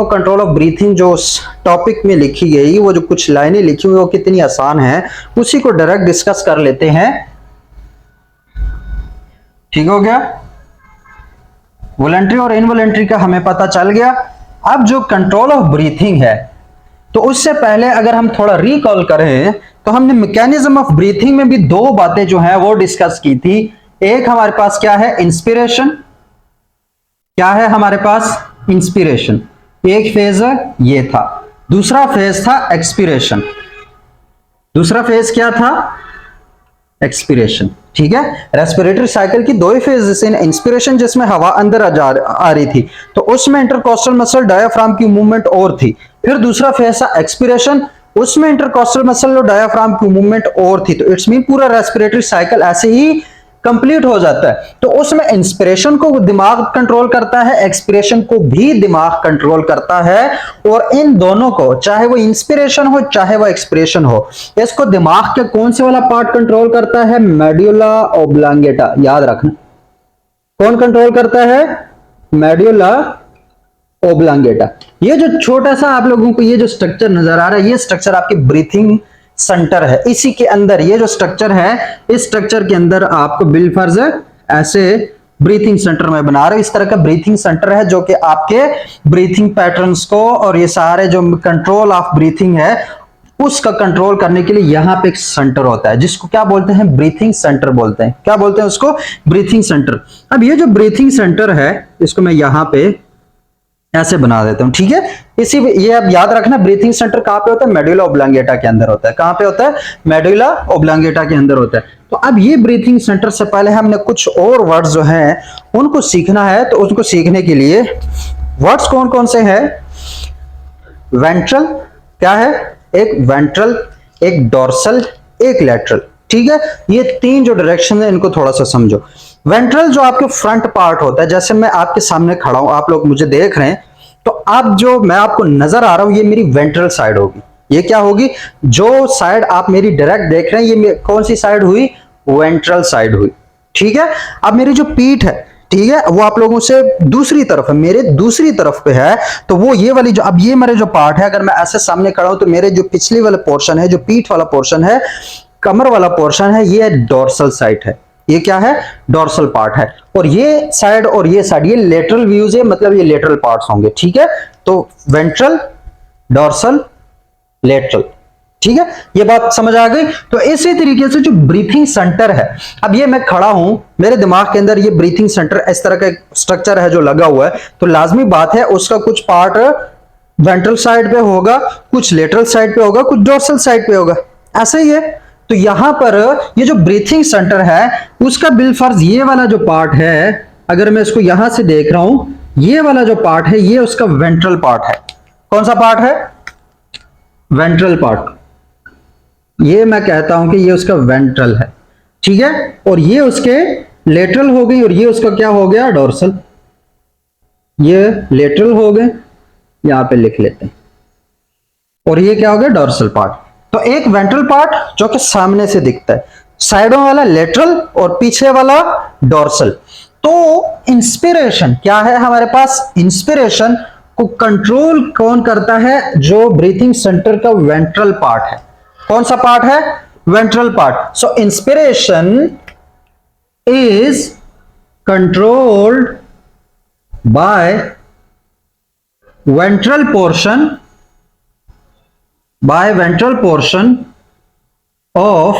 Breathing और control of breathing जो topic में लिखी गई, वो जो कुछ लाइनें लिखी हुई वो कितनी आसान है, उसी को डायरेक्ट डिस्कस कर लेते हैं। ठीक हो गया? वॉलंटरी और इनवॉलंटरी का हमें पता चल गया। अब जो कंट्रोल ऑफ ब्रीथिंग है, तो उससे पहले अगर हम थोड़ा रिकॉल करें तो हमने मैकेनिज्म ऑफ ब्रीथिंग में भी दो बातें जो है वो डिस्कस की थी। एक हमारे पास क्या है, इंस्पिरेशन। क्या है हमारे पास? इंस्पिरेशन। एक फेज ये था, दूसरा फेज था एक्सपिरेशन। दूसरा फेज क्या था? एक्सपिरेशन। ठीक है, रेस्पिरेटरी साइकिल की दो ही फेजेस हैं। इंस्पिरेशन जिसमें हवा अंदर आ रही थी, तो उसमें इंटरकोस्टल मसल डायाफ्राम की मूवमेंट और थी। फिर दूसरा फेज था एक्सपिरेशन, उसमें इंटरकोस्टल मसल और डायाफ्राम की मूवमेंट और थी। तो इट्स मीन पूरा रेस्पिरेटरी साइकिल ऐसे ही कंप्लीट हो जाता है। तो उसमें इंस्पिरेशन को दिमाग कंट्रोल करता है, एक्सपिरेशन को भी दिमाग कंट्रोल करता है, और इन दोनों को, चाहे वो इंस्पिरेशन हो चाहे वो एक्सपिरेशन हो, इसको दिमाग के कौन से वाला पार्ट कंट्रोल करता है? Medulla oblongata. याद रखना, कौन कंट्रोल करता है? Medulla oblongata. ये जो छोटा सा आप लोगों को ये जो स्ट्रक्चर नजर आ रहा है, ये स्ट्रक्चर आपकी ब्रीथिंग सेंटर है। इसी के अंदर ये जो स्ट्रक्चर है, इस स्ट्रक्चर के अंदर आपको बिलफर्ज ऐसे ब्रीथिंग सेंटर में बना रहे हो। इस तरह का ब्रीथिंग सेंटर है जो कि आपके ब्रीथिंग पैटर्न्स को और ये सारे जो कंट्रोल ऑफ ब्रीथिंग है उसका कंट्रोल करने के लिए यहां पे एक सेंटर होता है, जिसको क्या बोलते हैं? ब्रीथिंग सेंटर बोलते हैं। क्या बोलते हैं उसको? Breathing centre. अब ये जो ब्रीथिंग सेंटर है, इसको मैं यहां पे ऐसे बना देता हूं। ठीक है, इसी ये अब याद रखना, ब्रीथिंग सेंटर कहां पे होता है? मेडुला ओब्लांगेटा के अंदर होता है। कहां पे होता है? मेडुला ओब्लांगेटा के अंदर होता है। तो अब ये ब्रीथिंग सेंटर से पहले हमने कुछ और वर्ड्स जो हैं उनको सीखना है। तो उसको सीखने के लिए वर्ड्स कौन कौन से हैं? वेंट्रल, क्या है? एक वेंट्रल, एक डोर्सल, एक लैटरल। ठीक है, ये तीन जो डायरेक्शन है इनको थोड़ा सा समझो। वेंट्रल जो आपके फ्रंट पार्ट होता है, जैसे मैं आपके सामने खड़ा हूं, आप लोग मुझे देख रहे हैं, तो अब जो मैं आपको नजर आ रहा हूं ये मेरी वेंट्रल साइड होगी। ये क्या होगी? जो साइड आप मेरी डायरेक्ट देख रहे हैं, ये कौन सी साइड हुई? वेंट्रल साइड हुई। ठीक है, अब मेरी जो पीठ है, ठीक है, वो आप लोगों से दूसरी तरफ है, मेरे दूसरी तरफ पे है, तो वो ये वाली जो, अब ये मेरे जो पार्ट है, अगर मैं ऐसे सामने खड़ा हूं तो मेरे जो पिछली वाला पोर्शन है, जो पीठ वाला पोर्शन है, कमर वाला पोर्शन है, ये डोर्सल साइड है। ये क्या है? डोर्सल पार्ट है। और ये साइड और ये साइड, ये लेटरल व्यूज है, मतलब ये लेटरल पार्ट्स होंगे। ठीक है, तो वेंट्रल, डोर्सल, लेटरल। ठीक है, ये बात समझ आ गई। तो इसी तरीके से जो ब्रीथिंग सेंटर है, अब ये मैं खड़ा हूं, मेरे दिमाग के अंदर ये ब्रीथिंग सेंटर इस तरह का एक स्ट्रक्चर है जो लगा हुआ है, तो लाजमी बात है उसका कुछ पार्ट वेंट्रल साइड पे होगा, कुछ लेटरल साइड पे होगा, कुछ डोर्सल साइड पे होगा। ऐसा ही है। तो यहां पर ये जो ब्रीथिंग सेंटर है उसका बिलफर्ज ये वाला जो पार्ट है, अगर मैं इसको यहां से देख रहा हूं, ये वाला जो पार्ट है ये उसका वेंट्रल पार्ट है। कौन सा पार्ट है? Ventral part. ये मैं कहता हूं कि ये उसका वेंट्रल है। ठीक है, और ये उसके लेटरल हो गई, और ये उसका क्या हो गया? डोर्सल। ये लेटरल हो गए, यहां पे लिख लेते हैं, और ये क्या हो गया? Dorsal part. तो एक वेंट्रल पार्ट जो कि सामने से दिखता है, साइडों वाला लेटरल और पीछे वाला डोर्सल। तो इंस्पिरेशन क्या है हमारे पास? इंस्पिरेशन को कंट्रोल कौन करता है? जो ब्रीथिंग सेंटर का वेंट्रल पार्ट है। कौन सा पार्ट है? Ventral part. So inspiration is controlled by ventral portion, by ventral portion of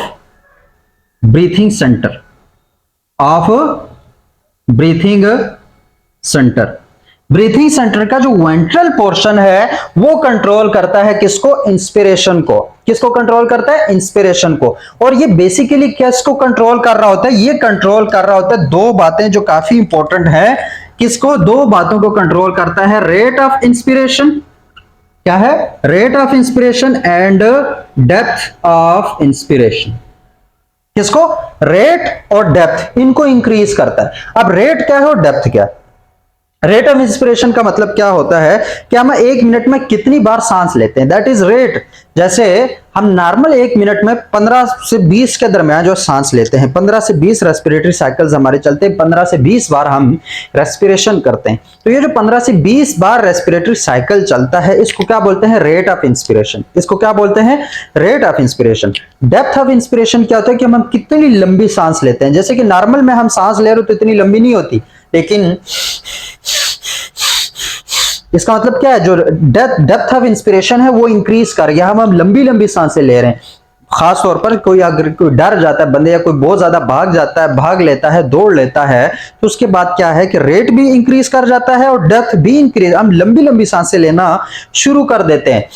breathing center, of breathing center। Breathing centre का जो वेंट्रल पोर्शन है वो कंट्रोल करता है किसको? इंस्पिरेशन को। किसको कंट्रोल करता है? इंस्पिरेशन को। और ये बेसिकली किसको कंट्रोल कर रहा होता है? ये कंट्रोल कर रहा होता है दो बातें जो काफी इंपॉर्टेंट है। किसको? दो बातों को कंट्रोल करता है, रेट ऑफ इंस्पिरेशन, क्या है? Rate of inspiration and depth of inspiration. किसको? रेट और डेप्थ, इनको इंक्रीज करता है। अब रेट क्या है और डेप्थ क्या है? रेट ऑफ इंस्पिरेशन का मतलब क्या होता है कि हम 1 मिनट में कितनी बार सांस लेते हैं, दैट इज रेट। जैसे हम नॉर्मल 1 मिनट में 15 से 20 के दरमियान जो सांस लेते हैं, 15 से 20 रेस्पिरेटरी साइकिल्स हमारे चलते हैं, 15 से 20 बार हम रेस्पिरेशन करते हैं। तो ये जो 15 से 20 बार रेस्पिरेटरी साइकिल चलता है, इसको क्या बोलते हैं? Rate of inspiration. इसको क्या बोलते हैं? Rate of inspiration. Depth of inspiration क्या होता है कि हम कितनी लंबी सांस लेते हैं। जैसे कि नॉर्मल में हम सांस ले रहे हो तो इतनी लंबी नहीं होती, लेकिन इसका मतलब क्या है? जो डेप्थ ऑफ इंस्पिरेशन है वो इंक्रीज कर गया, हम लंबी लंबी सांसें ले रहे हैं। खास तौर पर कोई अगर कोई डर जाता है बंदे, या कोई बहुत ज्यादा भाग जाता है, भाग लेता है, दौड़ लेता है, तो उसके बाद क्या है कि रेट भी इंक्रीज कर जाता है और डेप्थ भी इंक्रीज, हम लंबी लंबी सांसें लेना शुरू कर देते हैं।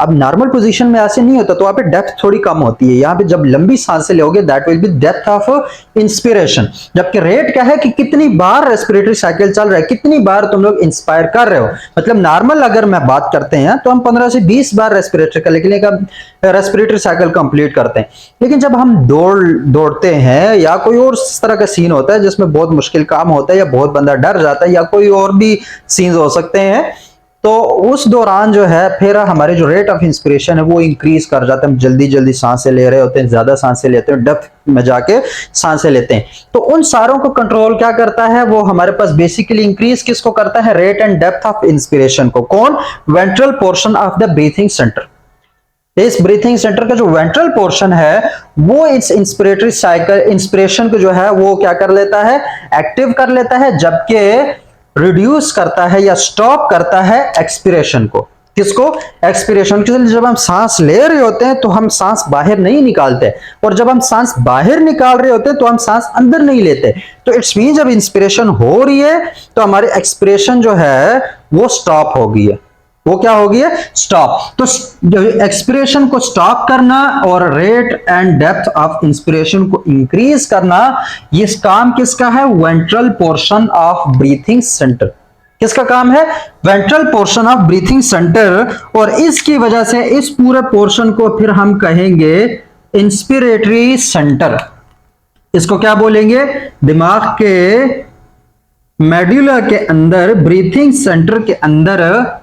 अब नॉर्मल पोजीशन में ऐसे नहीं होता, तो वहां पे डेप्थ थोड़ी कम होती है। यहाँ पे जब लंबी सांसें लोगे that will be depth of inspiration. जबकि रेट क्या है कि कितनी बार रेस्पिरेटरी साइकिल चल रहा है, कितनी बार तुम लोग इंस्पायर कर रहे हो। मतलब नॉर्मल अगर मैं बात करते हैं तो हम 15 से 20 बार रेस्पिरेटरी साइकिल कंप्लीट करते हैं। लेकिन जब हम दौड़ते हैं या कोई और इस तरह का सीन होता है जिसमें बहुत मुश्किल काम होता है, या बहुत बंदा डर जाता है, या कोई और भी सीन्स हो सकते हैं, तो उस दौरान जो है फिर हमारे जो रेट ऑफ इंस्पिरेशन है वो इंक्रीज कर जाता है। हम जल्दी जल्दी सांसें ले रहे होते हैं, ज्यादा सांसें लेते हैं, डेप्थ में जाके सांसें लेते हैं। तो उन सारों को कंट्रोल क्या करता है? वो हमारे पास बेसिकली इंक्रीज किसको करता है? Rate and depth of inspiration को। कौन? Ventral portion of the breathing centre. इस ब्रीथिंग सेंटर का जो वेंट्रल पोर्शन है वो इस इंस्पिरेटरी साइकिल, इंस्पिरेशन को जो है वो क्या कर लेता है? एक्टिव कर लेता है, जबकि रिड्यूस करता है या स्टॉप करता है एक्सपिरेशन को। किसको? एक्सपिरेशन। जब हम सांस ले रहे होते हैं तो हम सांस बाहर नहीं निकालते, और जब हम सांस बाहर निकाल रहे होते हैं तो हम सांस अंदर नहीं लेते। तो इट्स मीन जब इंस्पिरेशन हो रही है तो हमारी एक्सपिरेशन जो है वो स्टॉप हो गई है। वो क्या हो गई है? स्टॉप। तो एक्सपिरेशन को स्टॉप करना और rate and depth of inspiration को इंक्रीज करना, ये काम किसका है? Ventral portion of breathing centre. किसका काम है? Ventral portion of breathing centre. और इसकी वजह से इस पूरे पोर्शन को फिर हम कहेंगे इंस्पिरेटरी सेंटर। इसको क्या बोलेंगे? दिमाग के मेडुला के अंदर, ब्रीथिंग सेंटर के अंदर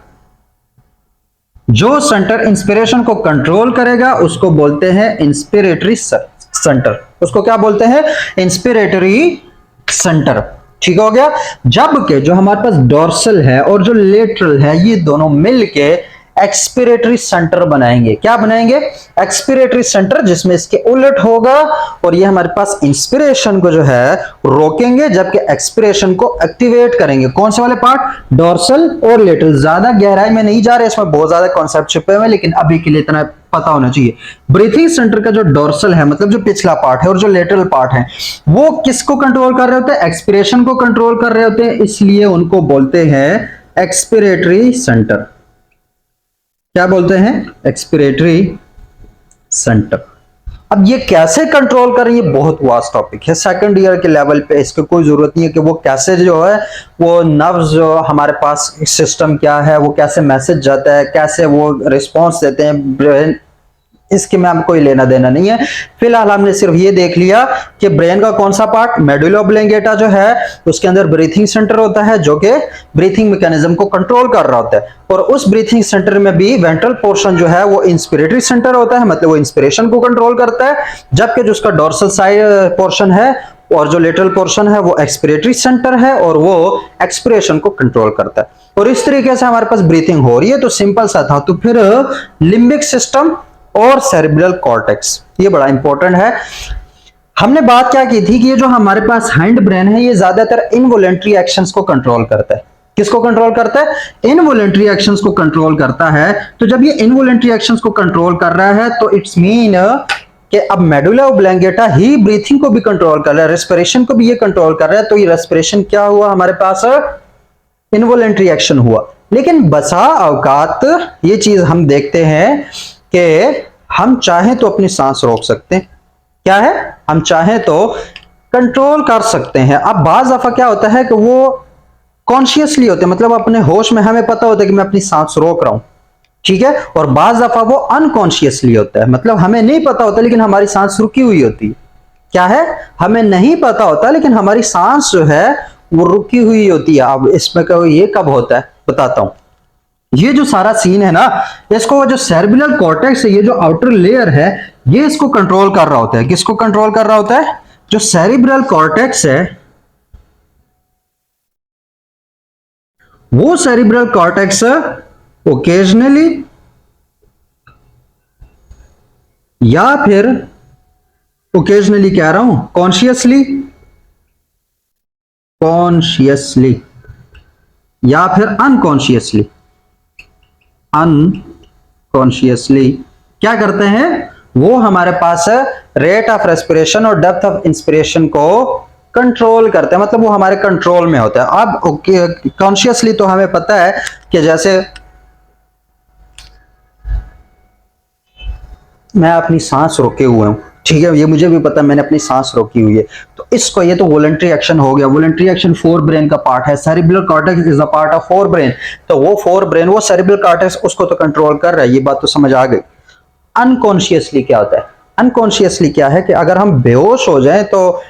जो सेंटर इंस्पिरेशन को कंट्रोल करेगा उसको बोलते हैं इंस्पिरेटरी सेंटर। उसको क्या बोलते हैं? Inspiratory centre. ठीक हो गया। जबकि जो हमारे पास डोर्सल है और जो लेटरल है, ये दोनों मिलके एक्सपिरेटरी सेंटर बनाएंगे। क्या बनाएंगे? एक्सपिरेटरी सेंटर, जिसमें इसके उलट होगा, और ये हमारे पास इंस्पिरेशन को जो है रोकेंगे, जबकि एक्सपिरेशन को एक्टिवेट करेंगे। कौन से वाले पार्ट? डोर्सल और लेटरल। ज्यादा गहराई में नहीं जा रहे, इसमें बहुत ज्यादा कॉन्सेप्ट छुपे हुए हैं, लेकिन अभी के लिए इतना पता होना चाहिए। ब्रीथिंग सेंटर का जो डोर्सल है, मतलब जो पिछला पार्ट है, और जो लेटरल पार्ट है, वो किसको कंट्रोल कर रहे होते हैं? एक्सपिरेशन को कंट्रोल कर रहे होते हैं, इसलिए उनको बोलते हैं एक्सपिरेटरी सेंटर। क्या बोलते हैं? Expiratory centre. अब ये कैसे कंट्रोल करें, ये बहुत वास्ट टॉपिक है। सेकंड ईयर के लेवल पे इसकी कोई जरूरत नहीं है कि वो कैसे जो है वो नर्व्स, जो हमारे पास सिस्टम क्या है, वो कैसे मैसेज जाता है, कैसे वो रिस्पॉन्स देते हैं ब्रेन, इसके में हम कोई लेना देना नहीं है। फिलहाल हमने सिर्फ ये देख लिया कि ब्रेन का कौन सा पार्ट, मेडुला ऑब्लिंगेटा जो है, उसके अंदर ब्रीथिंग सेंटर होता है जो कि ब्रीथिंग मैकेनिज्म को कंट्रोल कर रहा होता है। और उस ब्रीथिंग सेंटर में भी वेंट्रल पोर्शन जो है वो इंस्पिरेटरी सेंटर होता है, मतलब वो इंस्पिरेशन को कंट्रोल करता है, जबकि जो उसका डोर्सल साइड पोर्शन है और जो लेटरल पोर्शन है वो एक्सपिरेटरी सेंटर है, और वो एक्सपिरेशन को कंट्रोल करता है। और इस तरीके से हमारे पास ब्रीथिंग हो रही है, तो सिंपल सा था। तो फिर लिम्बिक सिस्टम और सेरेब्रल कॉर्टेक्स, ये बड़ा इंपॉर्टेंट है। हमने बात क्या की थी कि ये जो हमारे पास हैंड ब्रेन है, ये ज्यादातर इनवॉलेंट्री एक्शंस को कंट्रोल करता है। किसको कंट्रोल करता है? इनवॉलेंट्री एक्शंस को कंट्रोल करता है। तो जब ये इनवॉलेंट्री एक्शंस को कंट्रोल कर रहा है तो इट्स मीन कि अब मेडुला ऑब्लिंगेटा ही ब्रीथिंग को भी कंट्रोल कर रहा है, रेस्पिरेशन को भी ये कंट्रोल कर रहा है। तो ये रेस्पिरेशन क्या हुआ हमारे पास? इनवॉलेंट्री एक्शन हुआ। लेकिन बसा औकात ये चीज हम देखते हैं कि हम चाहें तो अपनी सांस रोक सकते हैं। क्या है? हम चाहें तो कंट्रोल कर सकते हैं। अब बाज दफा क्या होता है कि वो कॉन्शियसली होते हैं, मतलब अपने होश में हमें पता होता है कि मैं अपनी सांस रोक रहा हूं, ठीक है। और बाज दफा वो अनकॉन्शियसली होता है, मतलब हमें नहीं पता होता लेकिन हमारी सांस रुकी हुई होती है। क्या है? हमें नहीं पता होता लेकिन हमारी सांस जो है वो रुकी हुई होती है। अब इसमें कहो ये कब होता है, बताता हूं। ये जो सारा सीन है ना, इसको जो सेरेब्रल कॉर्टेक्स है, ये जो आउटर लेयर है, ये इसको कंट्रोल कर रहा होता है। किसको कंट्रोल कर रहा होता है? जो सेरेब्रल कॉर्टेक्स है, वो सेरेब्रल कॉर्टेक्स ओकेजनली या फिर ओकेजनली कह रहा हूं कॉन्शियसली या फिर अनकॉन्शियसली क्या करते हैं? वो हमारे पास रेट ऑफ रेस्पिरेशन और डेप्थ ऑफ इंस्पिरेशन को कंट्रोल करते हैं, मतलब वो हमारे कंट्रोल में होता है। अब कॉन्शियसली तो हमें पता है कि जैसे मैं अपनी सांस रोके हुए हूं, ठीक है, ये मुझे भी पता है मैंने अपनी सांस रोकी हुई है, तो इसको, ये तो वॉलंटरी एक्शन हो गया। वॉलंटरी एक्शन फोर ब्रेन का पार्ट है, cerebral cortex is a part of fore brain, तो वो फोर ब्रेन, वो सेरेब्रल कॉर्टेक्स उसको तो कंट्रोल कर रहा है, ये बात तो समझ आ गई। अनकॉन्शियसली क्या होता है? अनकॉन्शियसली क्या है कि अगर हम बेहोश हो जाएं तो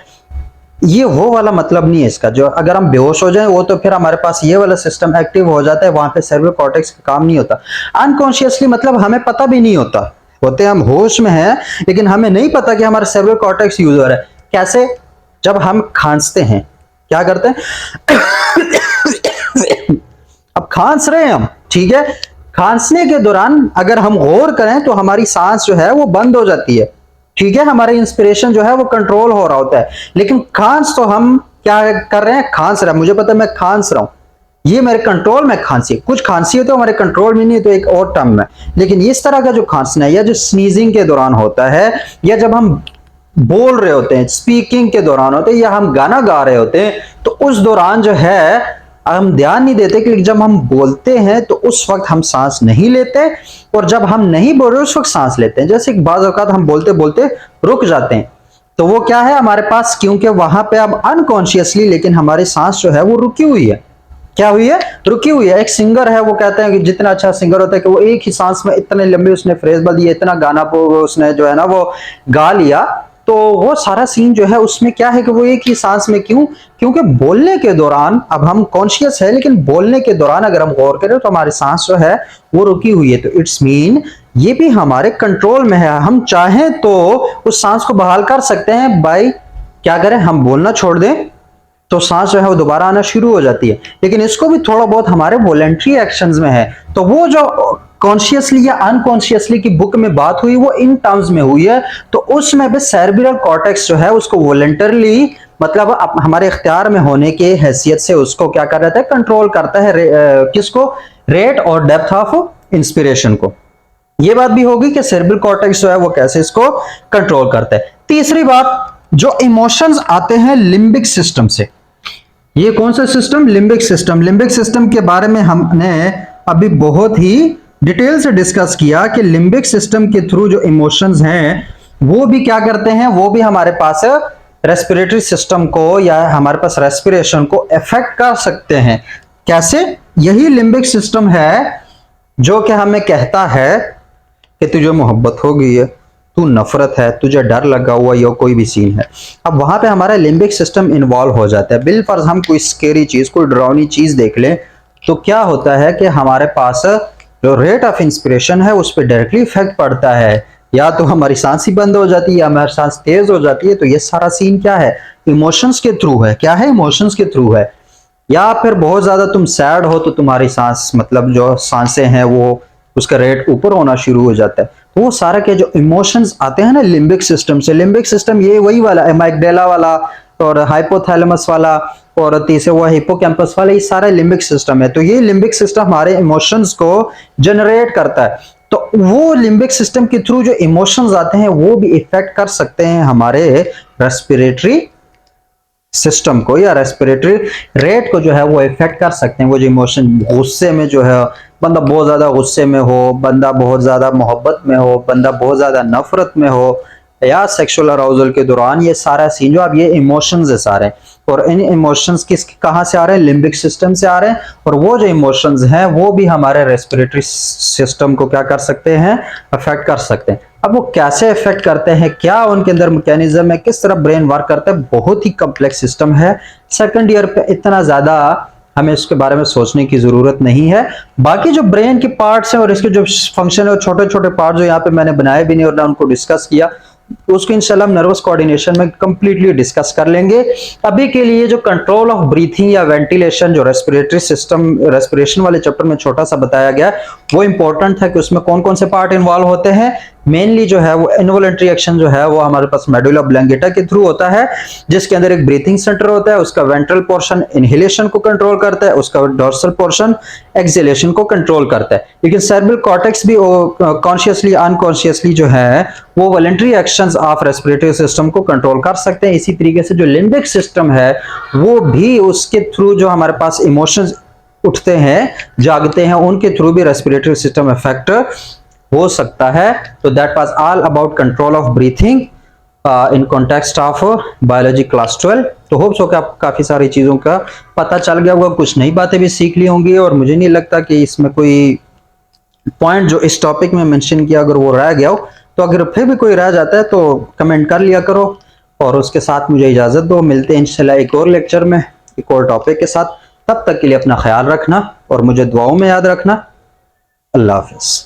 ये वो वाला मतलब नहीं है इसका, जो अगर हम बेहोश हो जाएं वो तो फिर हमारे पास ये वाला सिस्टम एक्टिव हो जाता है, वहां पे सेरेब्रल कॉर्टेक्स का काम नहीं होता। अनकॉन्शियसली मतलब हमें पता भी नहीं होता, होते हम होश में हैं लेकिन हमें नहीं पता कि हमारा सेरेब्रल कॉर्टेक्स यूज हो रहा है। कैसे? जब हम खांसते हैं, क्या करते हैं? अब खांस रहे हैं हम, ठीक है, खांसने के दौरान अगर हम गौर करें तो हमारी सांस जो है वो बंद हो जाती है, ठीक है, हमारी इंस्पिरेशन जो है वो कंट्रोल हो रहा होता है। लेकिन खांस तो हम क्या कर रहे हैं? खांस रहे हैं, मुझे पता है मैं खांस रहा हूं, ये मेरे कंट्रोल में खांसी है। कुछ खांसी है तो हमारे कंट्रोल में नहीं है तो एक और टर्म है, लेकिन इस तरह का जो खांसना है या जो स्नीजिंग के दौरान होता है, या जब हम बोल रहे होते हैं, स्पीकिंग के दौरान होते हैं, या हम गाना गा रहे होते हैं, तो उस दौरान जो है हम ध्यान नहीं देते कि जब हम बोलते हैं तो उस वक्त हम सांस नहीं लेते, और जब हम नहीं बोल रहे उस वक्त सांस लेते हैं। जैसे बाज़ औक़ात हम बोलते बोलते रुक जाते हैं, तो वो क्या है हमारे पास, क्योंकि वहां पे अब अनकॉन्शियसली लेकिन हमारी सांस जो है वो रुकी हुई है। क्या हुई है? रुकी हुई है। एक सिंगर है, वो कहते हैं कि जितना अच्छा सिंगर होता है कि वो एक ही सांस में इतने लंबे उसने फ्रेज बोल दिए, इतना गाना उसने जो है ना वो गा लिया, तो वो सारा सीन जो है उसमें क्या है कि वो एक ही सांस में, क्यों? क्योंकि बोलने के दौरान अब हम कॉन्शियस है, लेकिन बोलने के दौरान अगर हम गौर करें तो हमारी सांस जो है वो रुकी हुई है, तो इट्स मीन ये भी हमारे कंट्रोल में है। हम चाहें तो उस सांस को बहाल कर सकते हैं बाय क्या करें? हम बोलना छोड़ दें तो सांस जो है वो दोबारा आना शुरू हो जाती है, लेकिन इसको भी थोड़ा बहुत हमारे वॉलंटरी एक्शंस में है। तो वो जो कॉन्शियसली या अनकॉन्शियसली की बुक में बात हुई वो इन टर्म्स में हुई है, तो उसमें भी सेरेब्रल कॉर्टेक्स जो है उसको वॉलंटरली, मतलब हमारे इख्तियार में होने के हैसियत से उसको क्या कर रहा है? कंट्रोल करता है। किसको? रेट और डेप्थ ऑफ इंस्पिरेशन को। ये बात भी होगी कि सेरेब्रल कॉर्टेक्स जो है वो कैसे इसको कंट्रोल करता है। तीसरी बात, जो इमोशंस आते हैं लिम्बिक सिस्टम से। ये कौन सा system? Limbic system. Limbic system के बारे में हमने अभी बहुत ही डिटेल से डिस्कस किया कि लिम्बिक सिस्टम के थ्रू जो इमोशंस हैं वो भी क्या करते हैं, वो भी हमारे पास रेस्पिरेटरी सिस्टम को या हमारे पास रेस्पिरेशन को इफेक्ट कर सकते हैं। कैसे? यही लिम्बिक सिस्टम है जो कि हमें कहता है कि तुझे मोहब्बत हो गई है, तू नफरत है, तुझे डर लगा हुआ या कोई भी सीन है। अब वहां पे हमारा लिम्बिक सिस्टम इन्वॉल्व हो जाता है। बिलफर्ज हम कोई स्केरी चीज, कोई डरावनी चीज देख लें तो क्या होता है कि हमारे पास जो रेट ऑफ इंस्पिरेशन है उस पर डायरेक्टली इफेक्ट पड़ता है, या तो हमारी सांस ही बंद हो जाती है या हमारी सांस तेज हो जाती है। तो ये सारा सीन क्या है? इमोशंस के थ्रू है। क्या है? इमोशंस के थ्रू है। या फिर बहुत ज्यादा तुम सैड हो तो तुम्हारी सांस, मतलब जो सांसें हैं वो उसका रेट ऊपर होना शुरू हो जाता है। तो वो सारा के जो इमोशंस आते हैं ना लिम्बिक सिस्टम से, लिम्बिक सिस्टम ये वही वाला है, एमाइगडाला वाला और हाइपोथैलेमस वाला और तीसरे वो हिप्पोकैम्पस वाला, ये सारा लिम्बिक सिस्टम है। तो ये लिम्बिक सिस्टम हमारे इमोशंस को जनरेट करता है। तो वो लिम्बिक सिस्टम के थ्रू जो इमोशंस आते हैं वो भी इफेक्ट कर सकते हैं हमारे रेस्पिरेटरी सिस्टम को, या रेस्पिरेटरी रेट को जो है वो इफेक्ट कर सकते हैं। वो जो इमोशन, गुस्से में जो है बंदा बहुत ज्यादा गुस्से में हो, बंदा बहुत ज्यादा मोहब्बत में हो, बंदा बहुत ज्यादा नफरत में हो, या सेक्सुअल अराउजल के दौरान, ये सारा सीन जो अब ये इमोशंस है सारे, और इन इमोशंस किस कहां से आ रहे हैं? लिम्बिक सिस्टम से आ रहे हैं। और वो जो इमोशंस हैं वो भी हमारे रेस्पिरेटरी सिस्टम को क्या कर सकते हैं? अफेक्ट कर सकते हैं। अब वो कैसे अफेक्ट करते हैं, क्या उनके अंदर मैकेनिज्म है, किस तरह ब्रेन वर्क करता है, बहुत ही कॉम्प्लेक्स सिस्टम है। सेकंड ईयर पे इतना ज़्यादा हमें इसके बारे में सोचने की ज़रूरत नहीं है। बाकी जो ब्रेन के पार्ट्स हैं और इसके जो फंक्शन है, छोटे छोटे पार्ट जो यहाँ पे मैंने बनाए भी नहीं और ना उनको डिस्कस किया, उसको इंशाल्लाह हम नर्वस कोऑर्डिनेशन में कंप्लीटली डिस्कस कर लेंगे। अभी के लिए जो कंट्रोल ऑफ ब्रीथिंग या वेंटिलेशन, जो रेस्पिरेटरी सिस्टम, रेस्पिरेशन वाले चैप्टर में छोटा सा बताया गया, वो इंपॉर्टेंट है कि उसमें कौन कौन से पार्ट इन्वॉल्व होते हैं। मेनली जो है वो इनवॉलंटरी एक्शन जो है वो हमारे पास मेडुला ऑब्लंगेटा के थ्रू होता है, जिसके अंदर एक ब्रीथिंग सेंटर होता है, उसका वेंट्रल पोर्शन इनहेलेशन को कंट्रोल करता है, उसका डोर्सल पोर्शन एक्सहेलेशन को कंट्रोल करता है। लेकिन सेरेब्रल कॉर्टेक्स भी कॉन्शियसली अनकॉन्शियसली जो है वो voluntary actions of respiratory system को कंट्रोल कर सकते हैं। इसी तरीके से जो लिम्बिक सिस्टम है वो भी उसके थ्रू जो हमारे पास इमोशंस उठते हैं, जागते हैं, उनके थ्रू भी रेस्पिरेटरी सिस्टम इफेक्ट हो सकता है। तो that was all about control of breathing in context of biology class 12। तो होप्स हो कि आपको काफी सारी चीजों का पता चल गया होगा, कुछ नई बातें भी सीख ली होंगी, और मुझे नहीं लगता कि इसमें कोई पॉइंट जो इस टॉपिक में मेंशन किया अगर वो रह गया हो, तो अगर फिर भी कोई रह जाता है तो कमेंट कर लिया करो। और उसके साथ मुझे इजाजत दो, मिलते हैं इंशाल्लाह एक और लेक्चर में एक और टॉपिक के साथ। तब तक के लिए अपना ख्याल रखना और मुझे दुआओं में याद रखना। अल्लाह हाफिज।